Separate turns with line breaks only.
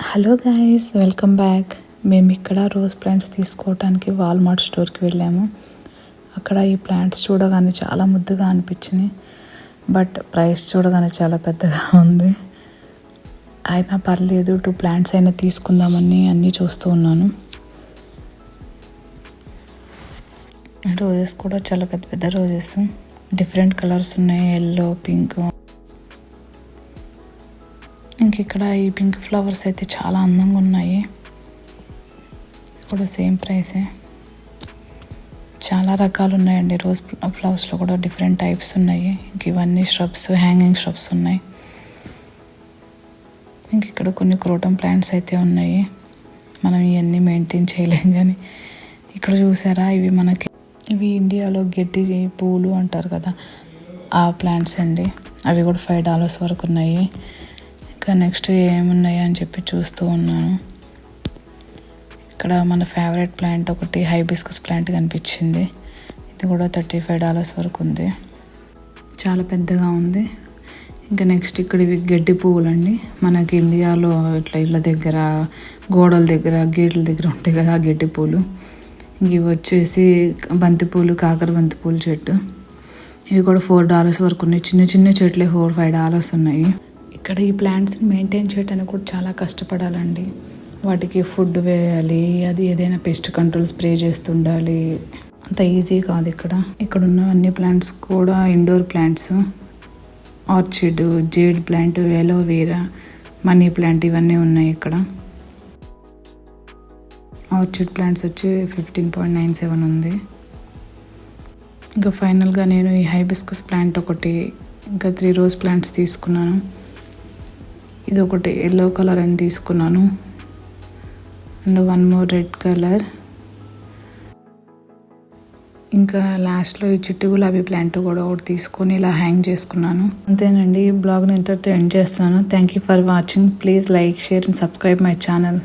Hello guys, welcome back. మేము ఇక్కడ rose plants తీసుకోవడానికి వాల్మార్ట్ స్టోర్కి వెళ్ళాము. అక్కడ ఈ ప్లాంట్స్ చూడగానే చాలా ముద్దుగా అనిపించినాయి. బట్ ప్రైస్ చూడగానే చాలా పెద్దగా ఉంది. అయినా పర్లేదు, 2 ప్లాంట్స్ అయినా తీసుకుందామని అన్నీ చూస్తూ ఉన్నాను. రోజెస్ కూడా చాలా పెద్ద పెద్ద రోజెస్, డిఫరెంట్ కలర్స్ ఉన్నాయి, ఎల్లో, పింక్. ఇంక ఇక్కడ ఈ పింక్ ఫ్లవర్స్ అయితే చాలా అందంగా ఉన్నాయి. కూడా సేమ్ ప్రైసే. చాలా రకాలు ఉన్నాయండి. రోజ్ ఫ్లవర్స్లో కూడా డిఫరెంట్ టైప్స్ ఉన్నాయి. ఇంక ఇవన్నీ ష్రబ్స్, హ్యాంగింగ్ ష్రబ్స్ ఉన్నాయి. ఇంక ఇక్కడ కొన్ని క్రోటన్ ప్లాంట్స్ అయితే ఉన్నాయి. మనం ఇవన్నీ మెయింటైన్ చేయలేం, కానీ ఇక్కడ చూసారా, ఇవి ఇండియాలో గడ్డి పూలు అంటారు కదా, ఆ ప్లాంట్స్ అండి. అవి కూడా $5 వరకు ఉన్నాయి. ఇంకా నెక్స్ట్ ఏమున్నాయి అని చెప్పి చూస్తూ ఉన్నాను. ఇక్కడ మన ఫేవరెట్ ప్లాంట్ ఒకటి హైబిస్కస్ ప్లాంట్ కనిపించింది. ఇది కూడా $35 వరకు ఉంది. చాలా పెద్దగా ఉంది. ఇంకా నెక్స్ట్ ఇక్కడ ఇవి గడ్డి పువ్వులు అండి. మనకి ఇండియాలో ఇట్లా ఇళ్ళ దగ్గర, గోడల దగ్గర, గేట్ల దగ్గర ఉంటాయి కదా, ఆ గడ్డి పూలు. ఇవి వచ్చేసి బంతిపూలు, కాకర బంతిపూలు చెట్టు. ఇవి కూడా $4 వరకు ఉన్నాయి. చిన్న చిన్న చెట్లే $4-5 ఉన్నాయి. ఇక్కడ ఈ ప్లాంట్స్ని మెయింటైన్ చేయడానికి కూడా చాలా కష్టపడాలండి. వాటికి ఫుడ్ వేయాలి, అది ఏదైనా పెస్ట్ కంట్రోల్ స్ప్రే చేస్తుండాలి. అంత ఈజీ కాదు. ఇక్కడ ఉన్న అన్ని ప్లాంట్స్ కూడా indoor plants. Orchid, jade plant, aloe vera, money plant ఇవన్నీ ఉన్నాయి ఇక్కడ. ఆర్చిడ్ ప్లాంట్స్ వచ్చి 15.97 ఉంది. ఇంకా ఫైనల్గా నేను ఈ హైబిస్కస్ ప్లాంట్ ఒకటి, ఇంకా 3 రోజ్ ప్లాంట్స్ తీసుకున్నాను. ఇది ఒకటి ఎల్లో కలర్ అని తీసుకున్నాను, అండ్ 1 more రెడ్ కలర్. ఇంకా లాస్ట్లో ఈ చిట్టు గులాబీ ప్లాంట్ కూడా ఒకటి తీసుకొని ఇలా హ్యాంగ్ చేసుకున్నాను. అంతేనండి, ఈ బ్లాగ్ని ఇంతటితో ఎండ్ చేస్తున్నాను. Thank you for watching. Please like, share and subscribe my channel.